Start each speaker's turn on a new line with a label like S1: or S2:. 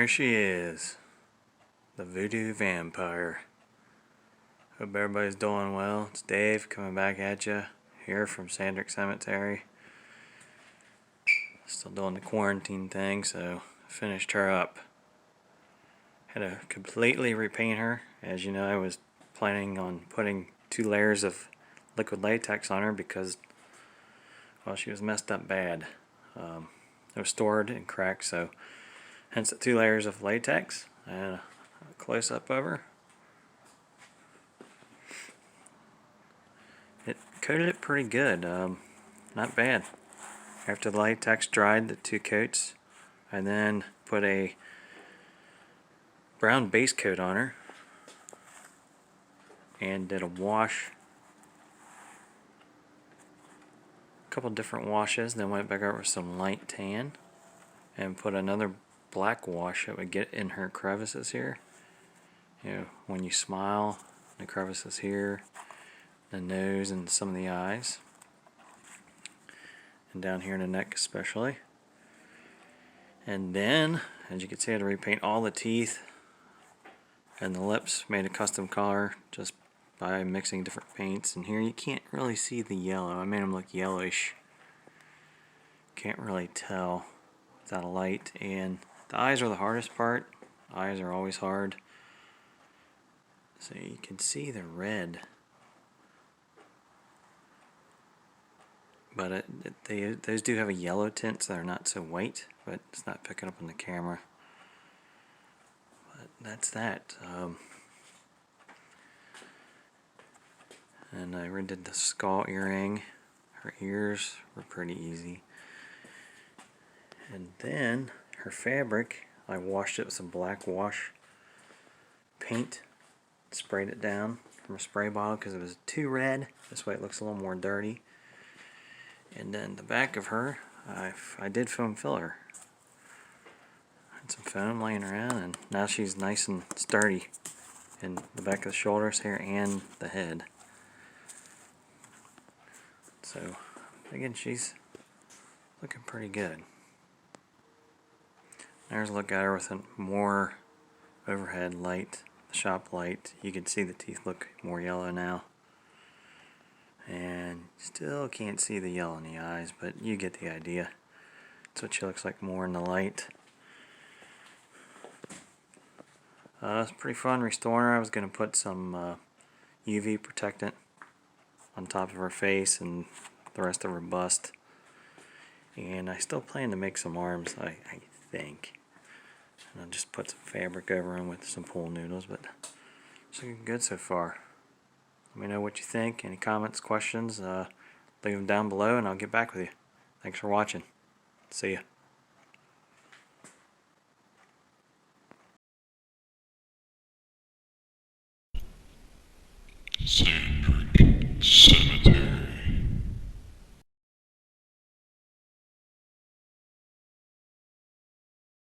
S1: There she is, the Voodoo Vampire. Hope everybody's doing well. It's Dave coming back at you here from Sandric Cemetery. Still doing the quarantine thing, so I finished her up. Had to completely repaint her. As you know, I was planning on putting 2 layers of liquid latex on her because, well, she was messed up bad. It was stored and cracked, so hence the 2 layers of latex and a close up of her. It coated it pretty good, not bad. After the latex dried, the 2 coats, I then put a brown base coat on her and did a wash, a couple different washes, then went back over with some light tan and put another black wash that would get in her crevices here. You know, when you smile, the crevices here, the nose and some of the eyes, and down here in the neck especially. And then, as you can see, I had to repaint all the teeth and the lips, made a custom color just by mixing different paints. And here you can't really see the yellow. I made them look yellowish. Can't really tell without a light. And the eyes are the hardest part. Eyes are always hard. So you can see the red. But those do have a yellow tint, so they're not so white, but it's not picking up on the camera. But that's that. And I redid the skull earring. Her ears were pretty easy. And then her fabric, I washed it with some black wash paint. Sprayed it down from a spray bottle because it was too red. This way it looks a little more dirty. And then the back of her, I did foam fill her. Had some foam laying around, and now she's nice and sturdy in the back of the shoulders here and the head. So again, she's looking pretty good. There's a look at her with a more overhead light, the shop light. You can see the teeth look more yellow now. And still can't see the yellow in the eyes, but you get the idea. That's what she looks like more in the light. It's pretty fun restoring her. I was going to put some UV protectant on top of her face and the rest of her bust. And I still plan to make some arms, I think. And I'll just put some fabric over them with some pool noodles, but it's looking good so far. Let me know what you think. Any comments, questions, leave them down below and I'll get back with you. Thanks for watching. See ya.
S2: Sandric.